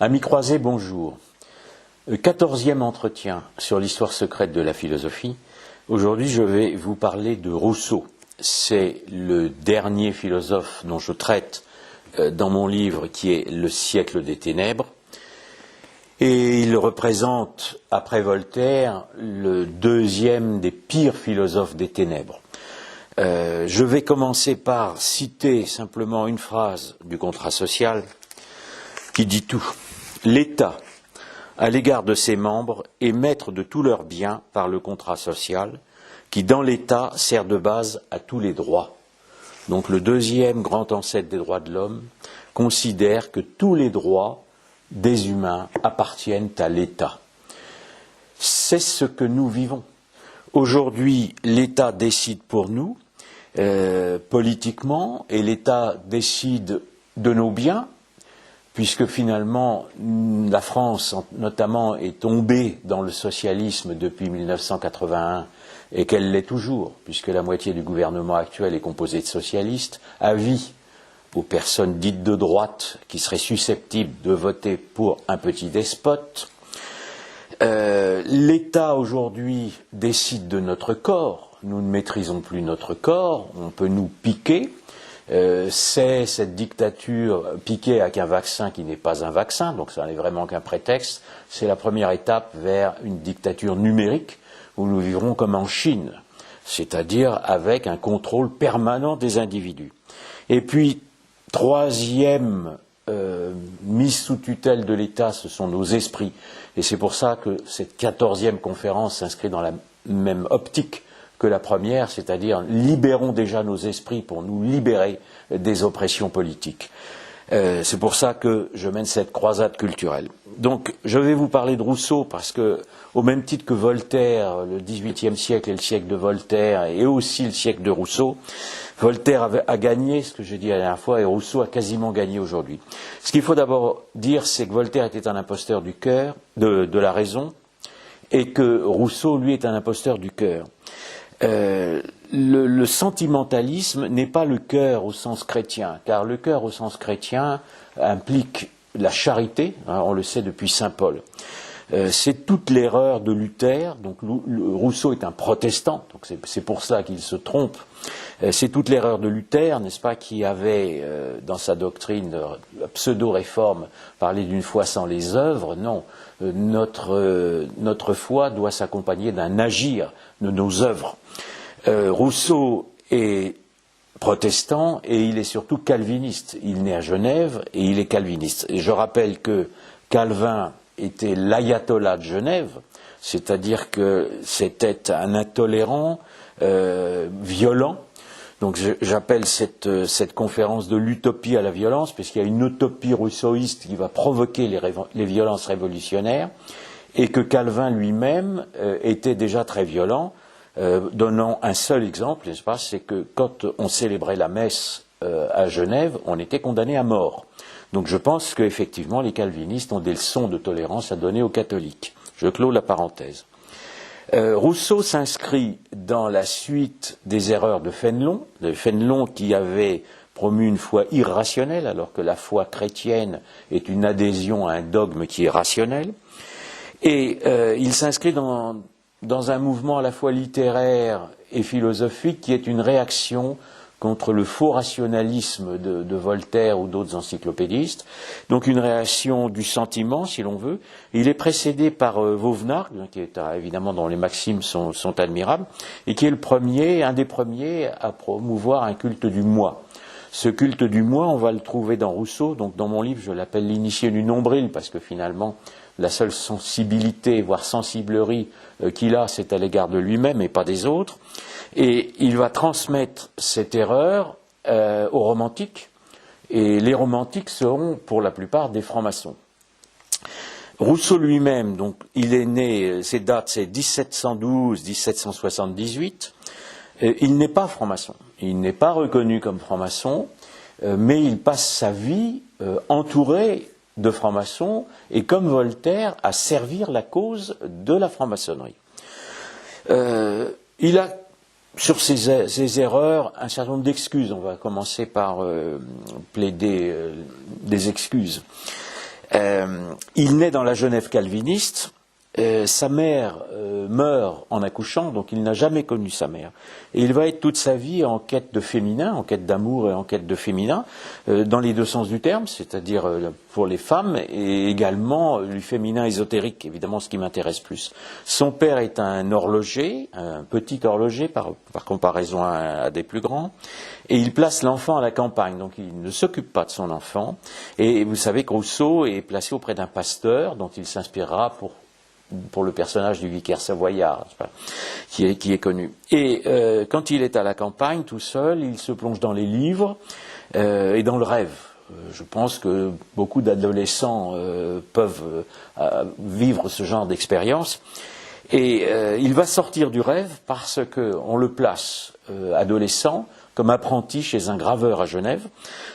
Amis croisés, bonjour. 14e entretien sur l'histoire secrète de la philosophie. Aujourd'hui, je vais vous parler de Rousseau. C'est le dernier philosophe dont je traite dans mon livre qui est Le siècle des ténèbres. Et il représente, après Voltaire, le deuxième des pires philosophes des ténèbres. Je vais commencer par citer simplement une phrase du contrat social qui dit tout. L'État, à l'égard de ses membres, est maître de tous leurs biens par le contrat social, qui dans l'État sert de base à tous les droits. Donc le deuxième grand ancêtre des droits de l'homme considère que tous les droits des humains appartiennent à l'État. C'est ce que nous vivons. Aujourd'hui, l'État décide pour nous, politiquement, et l'État décide de nos biens, puisque finalement, la France, notamment, est tombée dans le socialisme depuis 1981, et qu'elle l'est toujours, puisque la moitié du gouvernement actuel est composée de socialistes, avis aux personnes dites de droite qui seraient susceptibles de voter pour un petit despote. L'État aujourd'hui décide de notre corps, nous ne maîtrisons plus notre corps, on peut nous piquer, c'est cette dictature piquée avec un vaccin qui n'est pas un vaccin, donc ça n'est vraiment qu'un prétexte, c'est la première étape vers une dictature numérique où nous vivrons comme en Chine, c'est-à-dire avec un contrôle permanent des individus. Et puis, troisième mise sous tutelle de l'État, ce sont nos esprits. Et c'est pour ça que cette 14e conférence s'inscrit dans la même optique que la première, c'est-à-dire libérons déjà nos esprits pour nous libérer des oppressions politiques. C'est pour ça que je mène cette croisade culturelle. Donc, je vais vous parler de Rousseau parce que, au même titre que Voltaire, le XVIIIe siècle est le siècle de Voltaire et aussi le siècle de Rousseau, Voltaire a gagné, ce que j'ai dit la dernière fois, et Rousseau a quasiment gagné aujourd'hui. Ce qu'il faut d'abord dire, c'est que Voltaire était un imposteur du cœur, de la raison, et que Rousseau, lui, est un imposteur du cœur. Le sentimentalisme n'est pas le cœur au sens chrétien, car le cœur au sens chrétien implique la charité, hein, on le sait depuis saint Paul. C'est toute l'erreur de Luther, donc Rousseau est un protestant, donc c'est pour ça qu'il se trompe. C'est toute l'erreur de Luther, n'est-ce pas, qui avait dans sa doctrine pseudo-réforme parlé d'une foi sans les œuvres. Non, notre foi doit s'accompagner d'un agir de nos œuvres. Rousseau est protestant et il est surtout calviniste. Il naît à Genève et il est calviniste. Et je rappelle que Calvin était l'ayatollah de Genève, c'est-à-dire que c'était un intolérant, violent. Donc j'appelle cette conférence de l'utopie à la violence, puisqu'il y a une utopie rousseauiste qui va provoquer les violences révolutionnaires, et que Calvin lui-même était déjà très violent, donnant un seul exemple, n'est-ce pas, c'est que quand on célébrait la messe à Genève, on était condamné à mort. Donc je pense qu'effectivement les calvinistes ont des leçons de tolérance à donner aux catholiques. Je clôt la parenthèse. Rousseau s'inscrit dans la suite des erreurs de Fénelon qui avait promu une foi irrationnelle, alors que la foi chrétienne est une adhésion à un dogme qui est rationnel. Et il s'inscrit dans un mouvement à la fois littéraire et philosophique qui est une réaction contre le faux rationalisme de Voltaire ou d'autres encyclopédistes, donc une réaction du sentiment, si l'on veut. Il est précédé par Vauvenargues, qui est évidemment dont les maximes sont admirables, et qui est un des premiers à promouvoir un culte du moi. Ce culte du moi, on va le trouver dans Rousseau, donc dans mon livre, je l'appelle l'initié du nombril, parce que finalement, la seule sensibilité, voire sensiblerie qu'il a, c'est à l'égard de lui-même et pas des autres. Et il va transmettre cette erreur aux romantiques, et les romantiques seront pour la plupart des francs-maçons. Rousseau lui-même, donc, il est né, ses dates c'est 1712-1778, il n'est pas franc-maçon, il n'est pas reconnu comme franc-maçon, mais il passe sa vie entouré de francs-maçons et comme Voltaire à servir la cause de la franc-maçonnerie. Il a sur ces erreurs un certain nombre d'excuses. On va commencer par plaider des excuses. Il naît dans la Genève calviniste. Sa mère meurt en accouchant, donc il n'a jamais connu sa mère. Et il va être toute sa vie en quête de féminin, en quête d'amour et en quête de féminin, dans les deux sens du terme, c'est-à-dire pour les femmes et également du féminin ésotérique, évidemment ce qui m'intéresse plus. Son père est un horloger, un petit horloger par comparaison à des plus grands, et il place l'enfant à la campagne, donc il ne s'occupe pas de son enfant. Et vous savez que Rousseau est placé auprès d'un pasteur dont il s'inspirera pour le personnage du vicaire savoyard, qui est connu. Et quand il est à la campagne, tout seul, il se plonge dans les livres et dans le rêve. Je pense que beaucoup d'adolescents peuvent vivre ce genre d'expérience. Et il va sortir du rêve parce qu'on le place, adolescent, comme apprenti chez un graveur à Genève.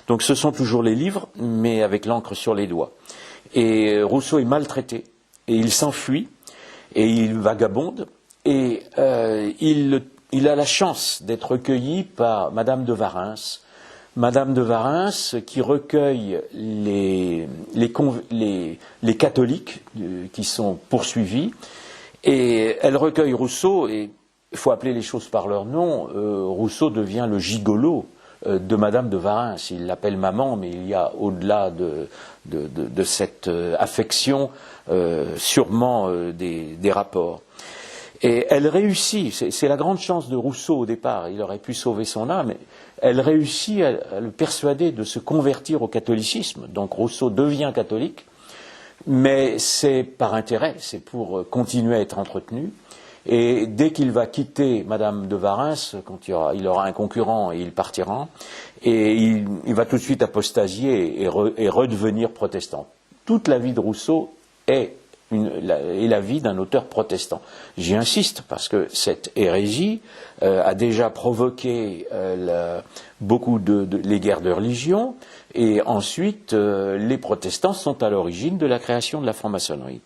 Donc ce sont toujours les livres, mais avec l'encre sur les doigts. Et Rousseau est maltraité. Et il s'enfuit, et il vagabonde, et il a la chance d'être recueilli par Madame de Warens. Madame de Warens qui recueille les catholiques qui sont poursuivis, et elle recueille Rousseau, et il faut appeler les choses par leur nom. Rousseau devient le gigolo de Madame de Warens. Il l'appelle maman, mais il y a au-delà de cette affection sûrement des rapports. Et elle réussit, c'est la grande chance de Rousseau au départ, il aurait pu sauver son âme, elle réussit à le persuader de se convertir au catholicisme. Donc Rousseau devient catholique, mais c'est par intérêt, c'est pour continuer à être entretenu. Et dès qu'il va quitter Madame de Warens, quand il aura un concurrent et il partira, et il va tout de suite apostasier et redevenir protestant. Toute la vie de Rousseau est la vie d'un auteur protestant. J'y insiste parce que cette hérésie a déjà provoqué beaucoup les guerres de religion, et ensuite les protestants sont à l'origine de la création de la franc-maçonnerie.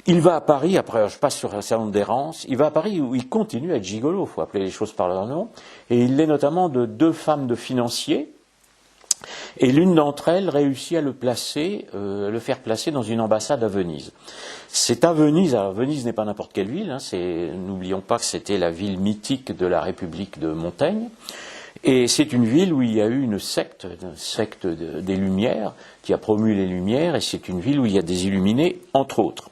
Il va à Paris, après je passe sur un salon d'errance, il va à Paris où il continue à être gigolo, il faut appeler les choses par leur nom, et il l'est notamment de deux femmes de financiers, et l'une d'entre elles réussit à le faire placer dans une ambassade à Venise. C'est à Venise, alors Venise n'est pas n'importe quelle ville, n'oublions pas que c'était la ville mythique de la République de Montaigne, et c'est une ville où il y a eu une secte des Lumières, qui a promu les Lumières, et c'est une ville où il y a des illuminés, entre autres.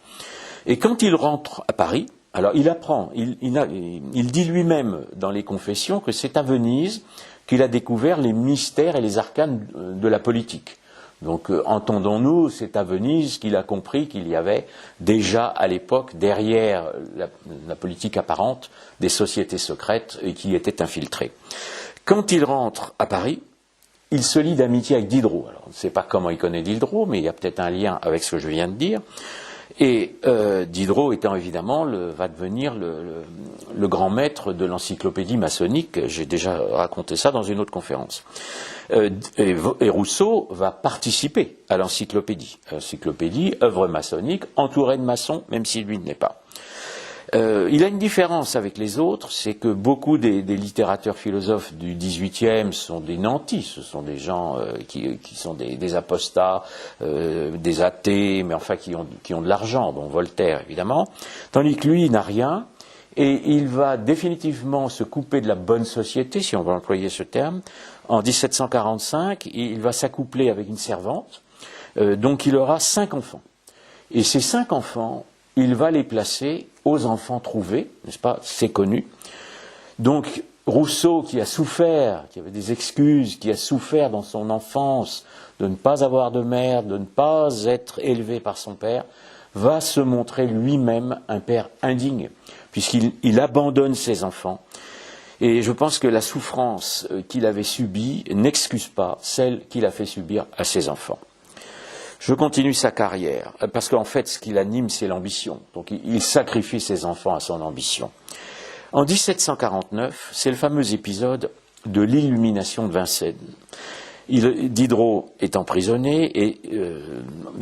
Et quand il rentre à Paris, alors il apprend, il dit lui-même dans les Confessions que c'est à Venise qu'il a découvert les mystères et les arcanes de la politique. Donc entendons-nous, c'est à Venise qu'il a compris qu'il y avait déjà à l'époque, derrière la politique apparente, des sociétés secrètes et qui étaient infiltrées. Quand il rentre à Paris, il se lie d'amitié avec Diderot. Alors, on ne sait pas comment il connaît Diderot, mais il y a peut-être un lien avec ce que je viens de dire. Et Diderot étant évidemment va devenir le grand maître de l'encyclopédie maçonnique. J'ai déjà raconté ça dans une autre conférence. Et Rousseau va participer à l'encyclopédie. L'encyclopédie, œuvre maçonnique, entourée de maçons, même si lui ne l'est pas. Il a une différence avec les autres, c'est que beaucoup des littérateurs philosophes du XVIIIe sont des nantis, ce sont des gens qui sont des apostats, des athées, mais enfin qui ont de l'argent, dont Voltaire évidemment, tandis que lui il n'a rien, et il va définitivement se couper de la bonne société, si on veut employer ce terme. En 1745, il va s'accoupler avec une servante, donc il aura 5 enfants. Et ces 5 enfants, il va les placer aux enfants trouvés, n'est-ce pas, c'est connu. Donc Rousseau, qui a souffert, qui avait des excuses, qui a souffert dans son enfance de ne pas avoir de mère, de ne pas être élevé par son père, va se montrer lui-même un père indigne, puisqu'il abandonne ses enfants. Et je pense que la souffrance qu'il avait subie n'excuse pas celle qu'il a fait subir à ses enfants. Je continue sa carrière, parce qu'en fait, ce qui l'anime, c'est l'ambition. Donc, il sacrifie ses enfants à son ambition. En 1749, c'est le fameux épisode de l'illumination de Vincennes. Diderot est emprisonné et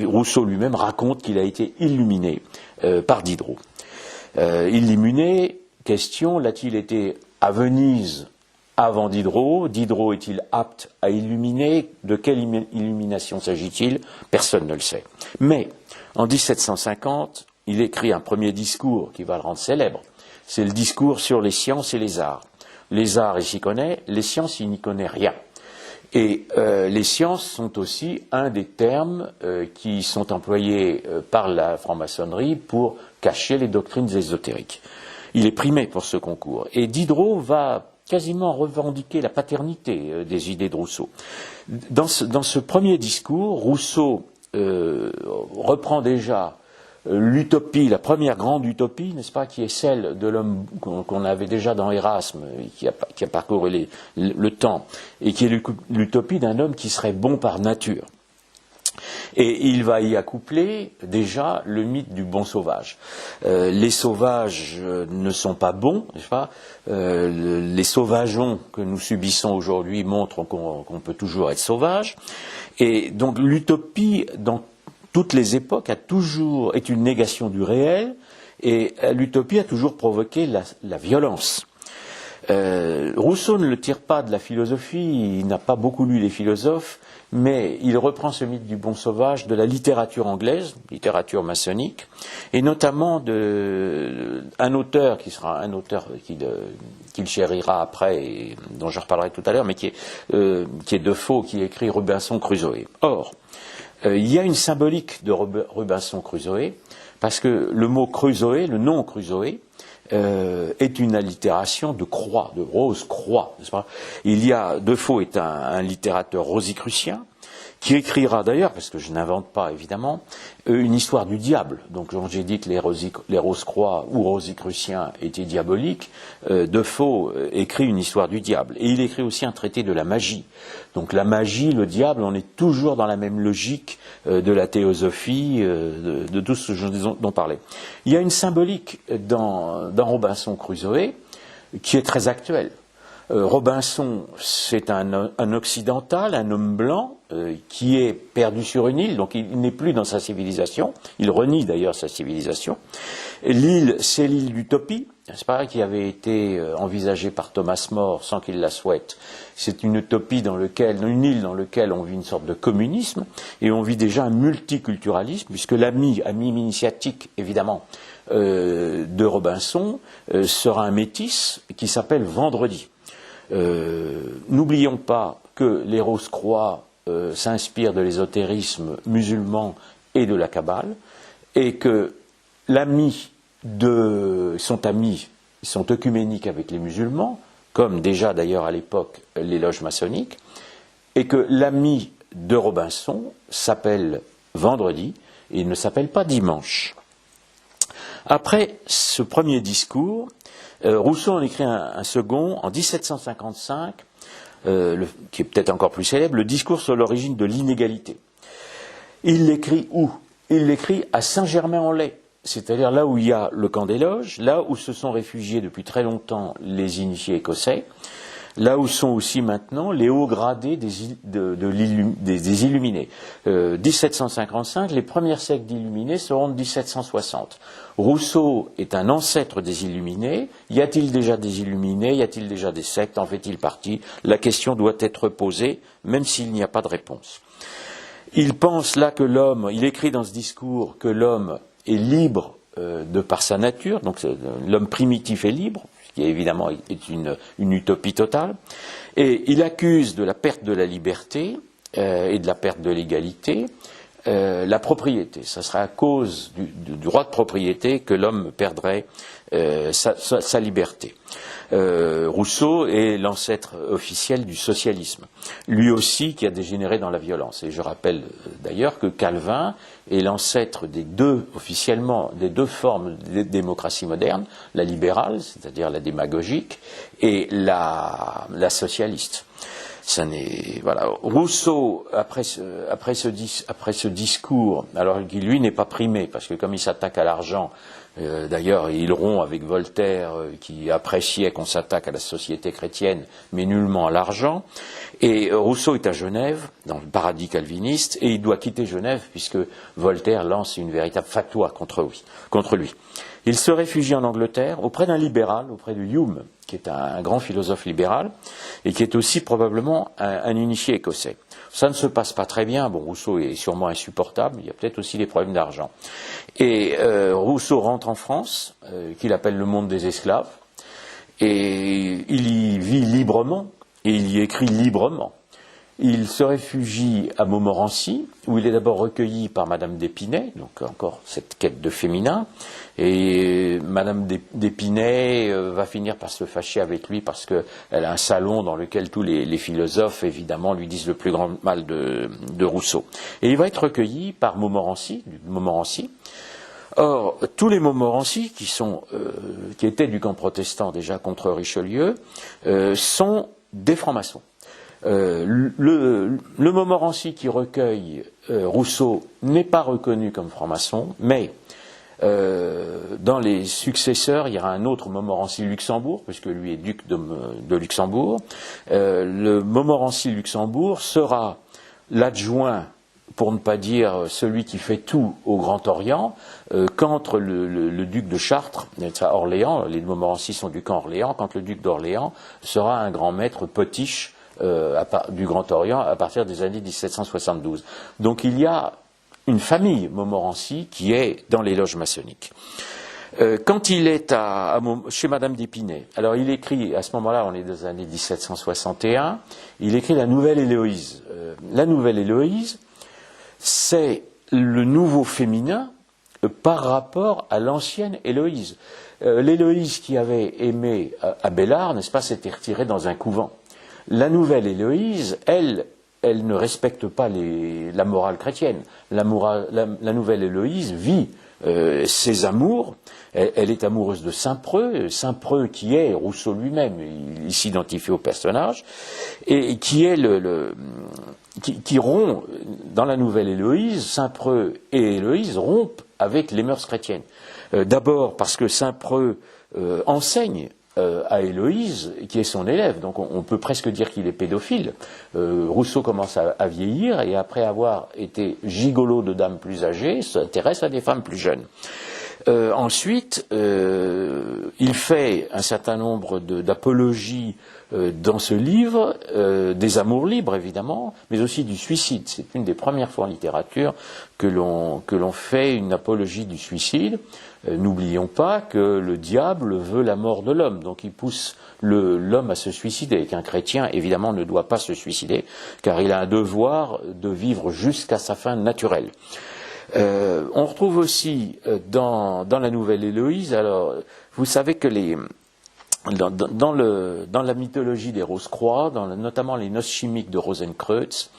Rousseau lui-même raconte qu'il a été illuminé par Diderot. Illuminé, question, l'a-t-il été à Venise avant Diderot. Diderot est-il apte à illuminer? De quelle illumination s'agit-il? Personne ne le sait. Mais en 1750, il écrit un premier discours qui va le rendre célèbre. C'est le discours sur les sciences et les arts. Les arts, il s'y connaît, les sciences, il n'y connaît rien. Et les sciences sont aussi un des termes qui sont employés par la franc-maçonnerie pour cacher les doctrines ésotériques. Il est primé pour ce concours. Et Diderot va quasiment revendiquer la paternité des idées de Rousseau. Dans ce premier discours, Rousseau reprend déjà l'utopie, la première grande utopie, n'est-ce pas, qui est celle de l'homme qu'on avait déjà dans Erasme, qui a parcouru le temps, et qui est l'utopie d'un homme qui serait bon par nature. Et il va y accoupler déjà le mythe du bon sauvage. Les sauvages ne sont pas bons, n'est-ce pas? Les sauvageons que nous subissons aujourd'hui montrent qu'on peut toujours être sauvage. Et donc l'utopie, dans toutes les époques, est une négation du réel, et l'utopie a toujours provoqué la violence. Rousseau ne le tire pas de la philosophie, il n'a pas beaucoup lu les philosophes, mais il reprend ce mythe du bon sauvage de la littérature anglaise, littérature maçonnique, et notamment un auteur qui sera un auteur qu'il chérira après, et dont je reparlerai tout à l'heure, mais qui est Defoe, qui écrit Robinson Crusoe. Or, il y a une symbolique de Robinson Crusoe, parce que le mot Crusoe, le nom Crusoe, est une allitération de croix, de rose croix, n'est-ce pas? Defoe est un littérateur rosicrucien, qui écrira d'ailleurs, parce que je n'invente pas évidemment, une histoire du diable. Donc j'ai dit que les Rose-Croix ou Rosicruciens étaient diaboliques. Defoe écrit une histoire du diable. Et il écrit aussi un traité de la magie. Donc la magie, le diable, on est toujours dans la même logique de la théosophie, de tout ce dont on parlait. Il y a une symbolique dans Robinson Crusoe qui est très actuelle. Robinson, c'est un occidental, un homme blanc qui est perdu sur une île, donc il n'est plus dans sa civilisation, il renie d'ailleurs sa civilisation. L'île, c'est l'île d'Utopie, c'est pareil, qui avait été envisagée par Thomas More sans qu'il la souhaite. C'est une utopie une île dans laquelle on vit une sorte de communisme, et on vit déjà un multiculturalisme, puisque l'ami initiatique, évidemment, de Robinson sera un métis qui s'appelle Vendredi. N'oublions pas que les Rose-Croix s'inspirent de l'ésotérisme musulman et de la Kabbale, et que ils sont œcuméniques avec les musulmans, comme déjà d'ailleurs à l'époque les loges maçonniques, et que l'ami de Robinson s'appelle Vendredi, et il ne s'appelle pas Dimanche. Après ce premier discours, Rousseau en écrit un second en 1755, qui est peut-être encore plus célèbre, le discours sur l'origine de l'inégalité. Il l'écrit où? Il l'écrit à Saint-Germain-en-Laye, c'est-à-dire là où il y a le camp des loges, là où se sont réfugiés depuis très longtemps les initiés écossais, là où sont aussi maintenant les hauts gradés des illuminés. 1755, les premiers siècles d'illuminés seront de 1760. Rousseau est un ancêtre des illuminés. Y a-t-il déjà des illuminés? Y a-t-il déjà des sectes? En fait-il partie? La question doit être posée, même s'il n'y a pas de réponse. Il pense là que il écrit dans ce discours que l'homme est libre de par sa nature, donc l'homme primitif est libre, ce qui évidemment est une utopie totale, et il accuse de la perte de la liberté et de la perte de l'égalité la propriété. Ça serait à cause du droit de propriété que l'homme perdrait sa liberté. Rousseau est l'ancêtre officiel du socialisme, lui aussi qui a dégénéré dans la violence. Et je rappelle d'ailleurs que Calvin est l'ancêtre officiellement des deux formes de démocratie moderne, la libérale, c'est-à-dire la démagogique, et la socialiste. Voilà. Rousseau, après ce discours, alors qui lui n'est pas primé, parce que comme il s'attaque à l'argent, d'ailleurs il rompt avec Voltaire, qui appréciait qu'on s'attaque à la société chrétienne, mais nullement à l'argent, et Rousseau est à Genève, dans le paradis calviniste, et il doit quitter Genève, puisque Voltaire lance une véritable fatwa contre lui. Il se réfugie en Angleterre, auprès d'un libéral, auprès de Hume, qui est un grand philosophe libéral, et qui est aussi probablement un initié écossais. Ça ne se passe pas très bien. Bon, Rousseau est sûrement insupportable, il y a peut-être aussi des problèmes d'argent. Et Rousseau rentre en France, qu'il appelle le monde des esclaves, et il y vit librement, et il y écrit librement. Il se réfugie à Montmorency, où il est d'abord recueilli par Madame d'Épinay, donc encore cette quête de féminin, et Madame d'Épinay va finir par se fâcher avec lui parce qu'elle a un salon dans lequel tous les philosophes, évidemment, lui disent le plus grand mal de Rousseau. Et il va être recueilli par Montmorency. Or, tous les Montmorency, qui étaient du camp protestant déjà contre Richelieu, sont des francs-maçons. Le Montmorency qui recueille Rousseau n'est pas reconnu comme franc-maçon, mais dans les successeurs, il y aura un autre Montmorency Luxembourg, puisque lui est duc de Luxembourg. Le Montmorency Luxembourg sera l'adjoint, pour ne pas dire celui qui fait tout au Grand Orient, quand le duc de Chartres, Orléans, les Montmorency sont du camp Orléans, quand le duc d'Orléans sera un grand maître potiche du Grand Orient à partir des années 1772. Donc il y a une famille Montmorency qui est dans les loges maçonniques. Quand il est chez Madame d'Épinay, alors il écrit, à ce moment-là, on est dans les années 1761, il écrit la Nouvelle Héloïse. La Nouvelle Héloïse, c'est le nouveau féminin par rapport à l'ancienne Héloïse. L'Héloïse qui avait aimé Abélard, n'est-ce pas, s'était retirée dans un couvent. La Nouvelle Héloïse, elle ne respecte pas la morale chrétienne. La Nouvelle Héloïse vit ses amours. Elle est amoureuse de Saint-Preux qui est Rousseau lui-même, il s'identifie au personnage, et qui est qui rompt, dans la Nouvelle Héloïse, Saint-Preux et Héloïse rompent avec les mœurs chrétiennes. D'abord parce que Saint-Preux enseigne à Héloïse, qui est son élève, donc on peut presque dire qu'il est pédophile. Rousseau commence à vieillir, et après avoir été gigolo de dames plus âgées, s'intéresse à des femmes plus jeunes. Ensuite, il fait un certain nombre d'apologies dans ce livre, des amours libres évidemment, mais aussi du suicide. C'est une des premières fois en littérature que l'on fait une apologie du suicide. N'oublions pas que le diable veut la mort de l'homme, donc il pousse l'homme à se suicider, et qu'un chrétien évidemment ne doit pas se suicider, car il a un devoir de vivre jusqu'à sa fin naturelle. On retrouve aussi dans la Nouvelle Héloïse, alors vous savez que dans la mythologie des Rose-Croix, notamment les noces chimiques de Rosenkreutz,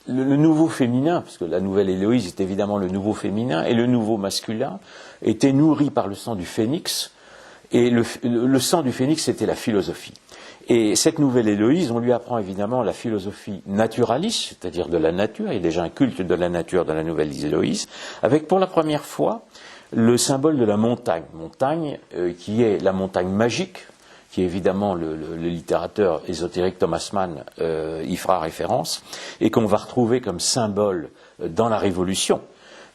le nouveau féminin, parce que la Nouvelle Héloïse est évidemment le nouveau féminin, et le nouveau masculin était nourri par le sang du phénix, et le sang du phénix c'était la philosophie. Et cette Nouvelle Héloïse, on lui apprend évidemment la philosophie naturaliste, c'est-à-dire de la nature. Il y a déjà un culte de la nature dans la Nouvelle Héloïse, avec pour la première fois le symbole de la montagne. Montagne qui est la montagne magique, qui évidemment le littérateur ésotérique Thomas Mann y fera référence, et qu'on va retrouver comme symbole dans la Révolution,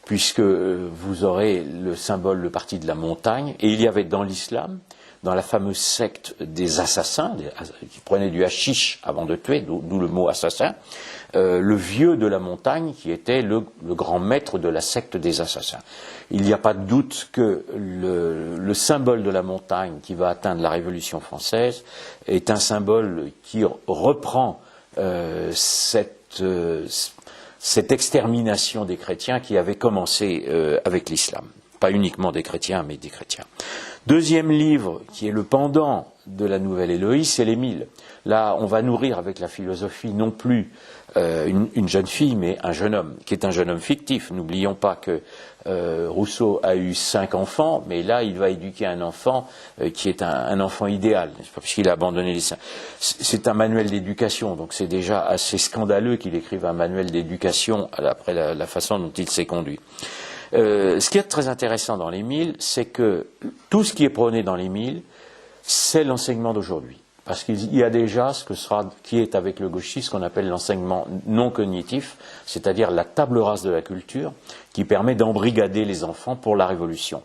puisque vous aurez le symbole, le parti de la montagne, et il y avait dans l'islam, dans la fameuse secte des assassins, qui prenaient du hashish avant de tuer, d'où le mot assassin, le vieux de la montagne qui était le grand maître de la secte des assassins. Il n'y a pas de doute que le symbole de la montagne qui va atteindre la Révolution française est un symbole qui reprend cette extermination des chrétiens qui avait commencé avec l'islam. Pas uniquement des chrétiens, mais des chrétiens. Deuxième livre, qui est le pendant de la Nouvelle Héloïse, c'est l'Émile. Là, on va nourrir avec la philosophie non plus une jeune fille, mais un jeune homme, qui est un jeune homme fictif. N'oublions pas que Rousseau a eu 5 enfants, mais là, il va éduquer un enfant qui est un enfant idéal, puisqu'il a abandonné les 5. C'est un manuel d'éducation, donc c'est déjà assez scandaleux qu'il écrive un manuel d'éducation après la façon dont il s'est conduit. Ce qui est très intéressant dans l'Émile, c'est que tout ce qui est prôné dans l'Émile, c'est l'enseignement d'aujourd'hui. Parce qu'il y a déjà qui est avec le gauchisme, ce qu'on appelle l'enseignement non cognitif, c'est-à-dire la table rase de la culture, qui permet d'embrigader les enfants pour la Révolution.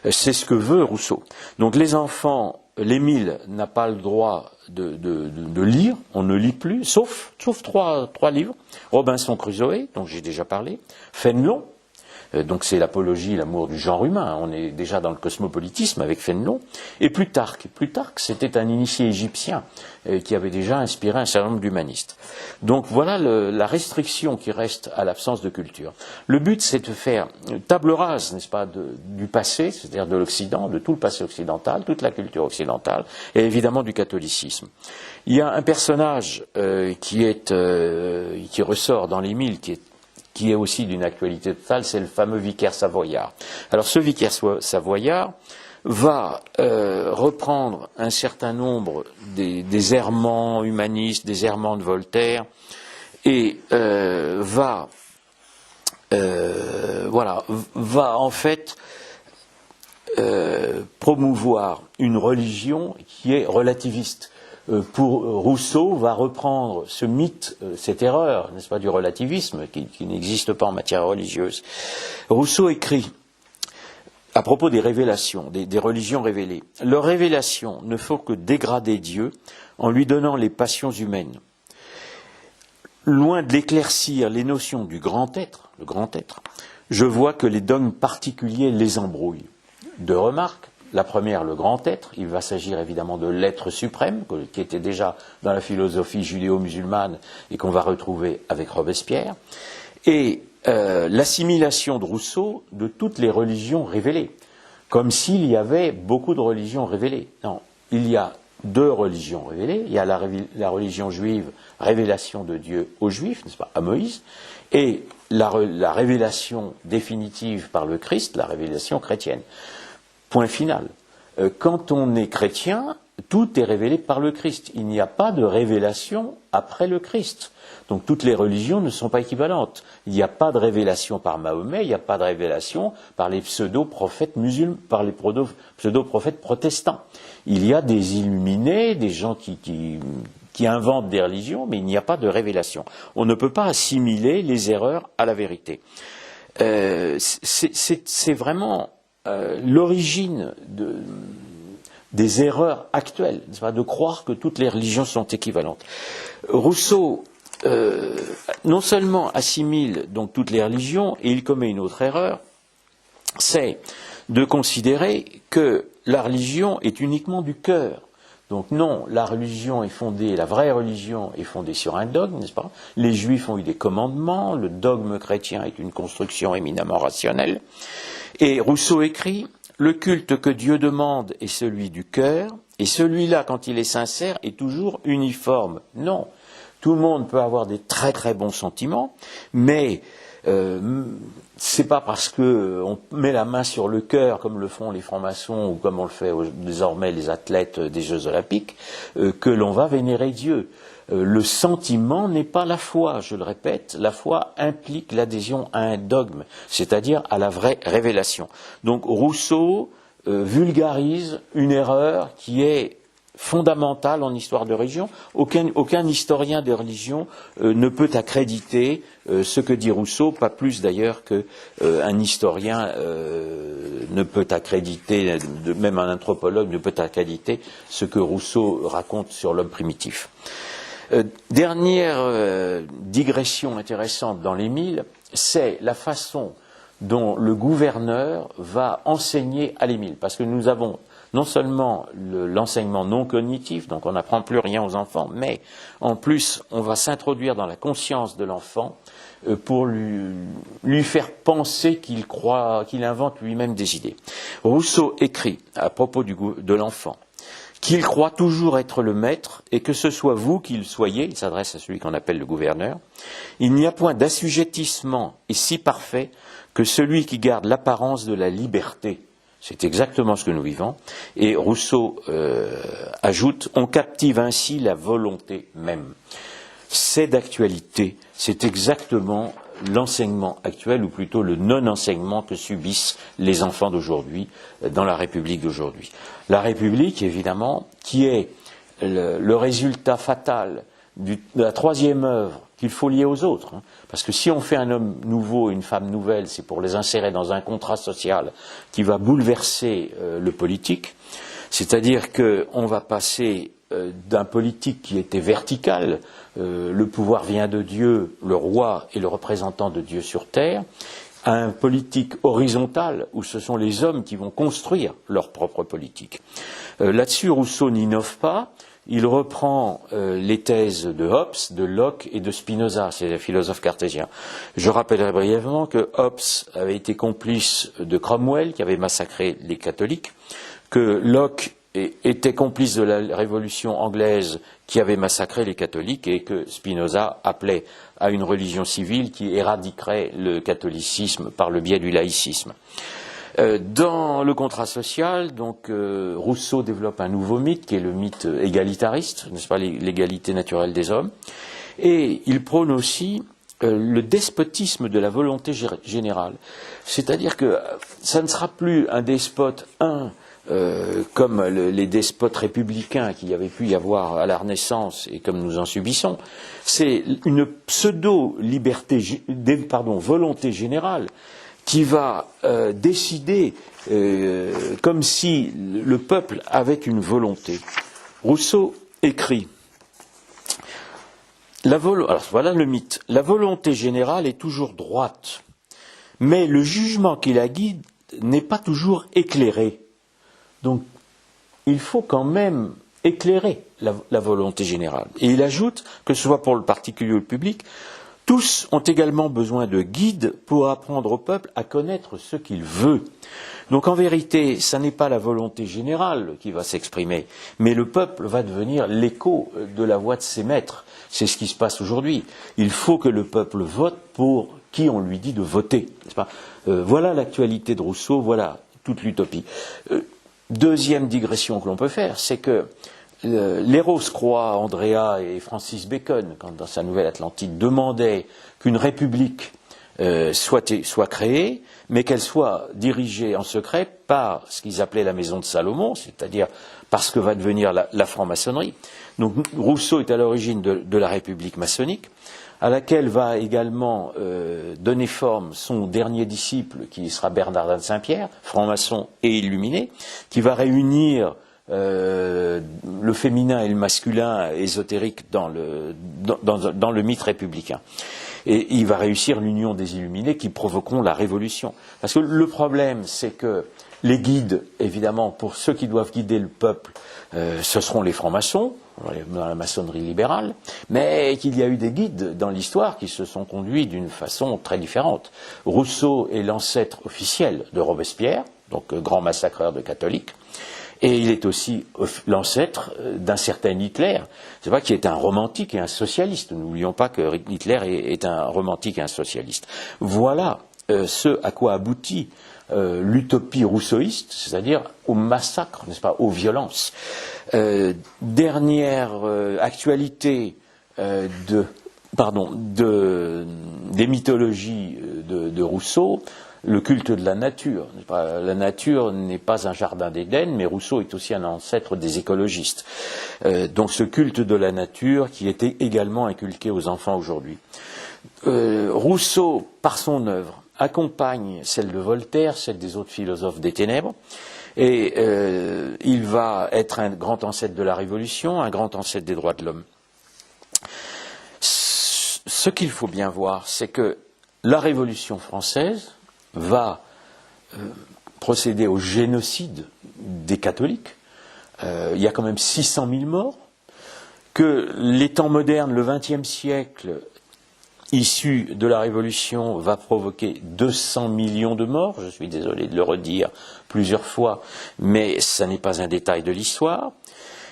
C'est ce que veut Rousseau. Donc les enfants l'Émile n'a pas le droit de lire, on ne lit plus, sauf trois livres. Robinson Crusoe, dont j'ai déjà parlé, Fénelon, donc c'est l'apologie, l'amour du genre humain, on est déjà dans le cosmopolitisme avec Fénelon, et Plutarque. Plutarque, c'était un initié égyptien qui avait déjà inspiré un certain nombre d'humanistes. Donc voilà la restriction qui reste à l'absence de culture. Le but, c'est de faire table rase, n'est-ce pas, du passé, c'est-à-dire de l'Occident, de tout le passé occidental, toute la culture occidentale, et évidemment du catholicisme. Il y a un personnage qui ressort dans l'Émile, qui est aussi d'une actualité totale, c'est le fameux vicaire savoyard. Alors ce vicaire savoyard va reprendre un certain nombre des errements humanistes, des errements de Voltaire, et va en fait promouvoir une religion qui est relativiste. Pour Rousseau, va reprendre ce mythe, cette erreur, n'est-ce pas, du relativisme, qui n'existe pas en matière religieuse. Rousseau écrit, à propos des révélations, des religions révélées, « Leur révélation ne faut que dégrader Dieu en lui donnant les passions humaines. Loin de l'éclaircir les notions du grand être, le grand être, je vois que les dogmes particuliers les embrouillent. » Deux remarques. La première, le grand être, il va s'agir évidemment de l'être suprême, qui était déjà dans la philosophie judéo-musulmane et qu'on va retrouver avec Robespierre, et l'assimilation de Rousseau de toutes les religions révélées, comme s'il y avait beaucoup de religions révélées. Non, il y a deux religions révélées, il y a la religion juive, révélation de Dieu aux Juifs, n'est-ce pas, à Moïse, et la révélation définitive par le Christ, la révélation chrétienne. Point final. Quand on est chrétien, tout est révélé par le Christ. Il n'y a pas de révélation après le Christ. Donc toutes les religions ne sont pas équivalentes. Il n'y a pas de révélation par Mahomet, il n'y a pas de révélation par les pseudo-prophètes musulmans, par les pseudo-prophètes protestants. Il y a des illuminés, des gens qui inventent des religions, mais il n'y a pas de révélation. On ne peut pas assimiler les erreurs à la vérité. C'est vraiment l'origine des erreurs actuelles, de croire que toutes les religions sont équivalentes. Rousseau, non seulement assimile donc toutes les religions, et il commet une autre erreur, c'est de considérer que la religion est uniquement du cœur. Donc non, la religion est fondée, la vraie religion est fondée sur un dogme, n'est-ce pas? Les Juifs ont eu des commandements, le dogme chrétien est une construction éminemment rationnelle. Et Rousseau écrit « Le culte que Dieu demande est celui du cœur, et celui-là, quand il est sincère, est toujours uniforme. » Non, tout le monde peut avoir des très très bons sentiments, mais c'est pas parce qu'on met la main sur le cœur, comme le font les francs-maçons, ou comme on le fait désormais les athlètes des Jeux Olympiques, que l'on va vénérer Dieu. Le sentiment n'est pas la foi, je le répète, la foi implique l'adhésion à un dogme, c'est-à-dire à la vraie révélation. Donc Rousseau vulgarise une erreur qui est fondamentale en histoire de religion. Aucun historien des religions ne peut accréditer ce que dit Rousseau, pas plus d'ailleurs qu'un historien ne peut accréditer, même un anthropologue ne peut accréditer ce que Rousseau raconte sur l'homme primitif. Dernière digression intéressante dans l'Émile, c'est la façon dont le gouverneur va enseigner à l'Émile. Parce que nous avons non seulement l'enseignement non cognitif, donc on n'apprend plus rien aux enfants, mais en plus on va s'introduire dans la conscience de l'enfant pour lui faire penser qu'il invente lui-même des idées. Rousseau écrit à propos de l'enfant qu'il croit toujours être le maître, et que ce soit vous qui le soyez, il s'adresse à celui qu'on appelle le gouverneur, il n'y a point d'assujettissement et si parfait que celui qui garde l'apparence de la liberté. C'est exactement ce que nous vivons. Et Rousseau ajoute, on captive ainsi la volonté même. C'est d'actualité, c'est exactement l'enseignement actuel, ou plutôt le non-enseignement que subissent les enfants d'aujourd'hui dans la République d'aujourd'hui. La République, évidemment, qui est le résultat fatal de la troisième œuvre qu'il faut lier aux autres. Parce que si on fait un homme nouveau, une femme nouvelle, c'est pour les insérer dans un contrat social qui va bouleverser le politique. C'est-à-dire qu'on va passer d'un politique qui était vertical, le pouvoir vient de Dieu, le roi est le représentant de Dieu sur terre, à un politique horizontal où ce sont les hommes qui vont construire leur propre politique. Là-dessus, Rousseau n'innove pas. Il reprend les thèses de Hobbes, de Locke et de Spinoza, c'est les philosophes cartésiens. Je rappellerai brièvement que Hobbes avait été complice de Cromwell, qui avait massacré les catholiques, que Locke était complice de la Révolution anglaise qui avait massacré les catholiques et que Spinoza appelait à une religion civile qui éradiquerait le catholicisme par le biais du laïcisme. Dans le contrat social, donc, Rousseau développe un nouveau mythe qui est le mythe égalitariste, n'est-ce pas, l'égalité naturelle des hommes, et il prône aussi le despotisme de la volonté générale. C'est-à-dire que ça ne sera plus un despote, comme les despotes républicains qu'il y avait pu y avoir à la Renaissance et comme nous en subissons, c'est une volonté générale qui va décider comme si le peuple avait une volonté. Rousseau écrit alors voilà le mythe. La volonté générale est toujours droite, mais le jugement qui la guide n'est pas toujours éclairé. Donc, il faut quand même éclairer la volonté générale. Et il ajoute, que ce soit pour le particulier ou le public, tous ont également besoin de guides pour apprendre au peuple à connaître ce qu'il veut. Donc en vérité, ce n'est pas la volonté générale qui va s'exprimer, mais le peuple va devenir l'écho de la voix de ses maîtres. C'est ce qui se passe aujourd'hui. Il faut que le peuple vote pour qui on lui dit de voter, n'est-ce pas ? Voilà l'actualité de Rousseau, voilà toute l'utopie. Deuxième digression que l'on peut faire, c'est que Léros-Croix, Andrea et Francis Bacon, quand dans sa Nouvelle Atlantide, demandaient qu'une république soit créée, mais qu'elle soit dirigée en secret par ce qu'ils appelaient la maison de Salomon, c'est-à-dire par ce que va devenir la franc-maçonnerie. Donc Rousseau est à l'origine de la République maçonnique, à laquelle va également donner forme son dernier disciple, qui sera Bernardin de Saint-Pierre, franc-maçon et illuminé, qui va réunir le féminin et le masculin ésotérique dans le mythe républicain. Et il va réussir l'union des illuminés qui provoqueront la révolution. Parce que le problème, c'est que les guides, évidemment, pour ceux qui doivent guider le peuple, ce seront les francs-maçons, dans la maçonnerie libérale, mais qu'il y a eu des guides dans l'histoire qui se sont conduits d'une façon très différente. Rousseau est l'ancêtre officiel de Robespierre, donc grand massacreur de catholiques, et il est aussi l'ancêtre d'un certain Hitler, c'est pas qui est un romantique et un socialiste. N'oublions pas que Hitler est un romantique et un socialiste. Voilà ce à quoi aboutit l'utopie rousseauiste, c'est-à-dire au massacre, n'est-ce pas, aux violences. Dernière actualité des mythologies de Rousseau, le culte de la nature. La nature n'est pas un jardin d'Éden, mais Rousseau est aussi un ancêtre des écologistes. Donc ce culte de la nature qui était également inculqué aux enfants aujourd'hui. Rousseau, par son œuvre, accompagne celle de Voltaire, celle des autres philosophes des ténèbres, et il va être un grand ancêtre de la Révolution, un grand ancêtre des droits de l'homme. Ce qu'il faut bien voir, c'est que la Révolution française va procéder au génocide des catholiques. Il y a quand même 600 000 morts, que les temps modernes, le XXe siècle, issu de la Révolution, va provoquer 200 millions de morts. Je suis désolé de le redire plusieurs fois, mais ça n'est pas un détail de l'histoire.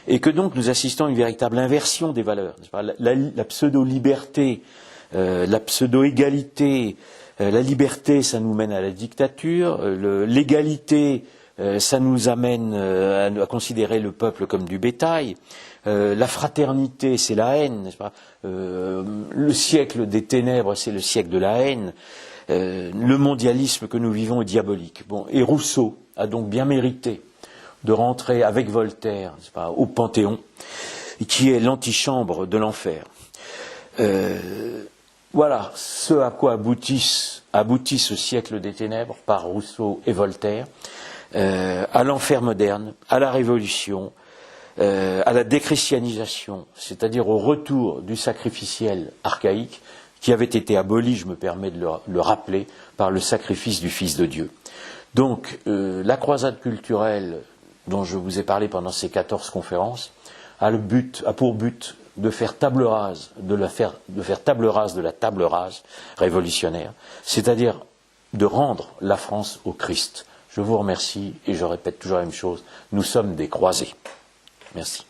Et que donc nous assistons à une véritable inversion des valeurs. La pseudo-liberté, la pseudo-égalité, la liberté, ça nous mène à la dictature. L'égalité, ça nous amène à considérer le peuple comme du bétail. La fraternité, c'est la haine, n'est-ce pas ? Le siècle des ténèbres, c'est le siècle de la haine. Le mondialisme que nous vivons est diabolique. Bon, et Rousseau a donc bien mérité de rentrer avec Voltaire, n'est-ce pas, au Panthéon, qui est l'antichambre de l'enfer. Voilà ce à quoi aboutit ce siècle des ténèbres par Rousseau et Voltaire. à l'enfer moderne, à la Révolution, à la déchristianisation, c'est-à-dire au retour du sacrificiel archaïque qui avait été aboli, je me permets de le rappeler, par le sacrifice du Fils de Dieu. Donc, la croisade culturelle dont je vous ai parlé pendant ces 14 conférences a pour but de faire table rase, de faire table rase de la table rase révolutionnaire, c'est-à-dire de rendre la France au Christ. Je vous remercie et je répète toujours la même chose, nous sommes des croisés. Merci.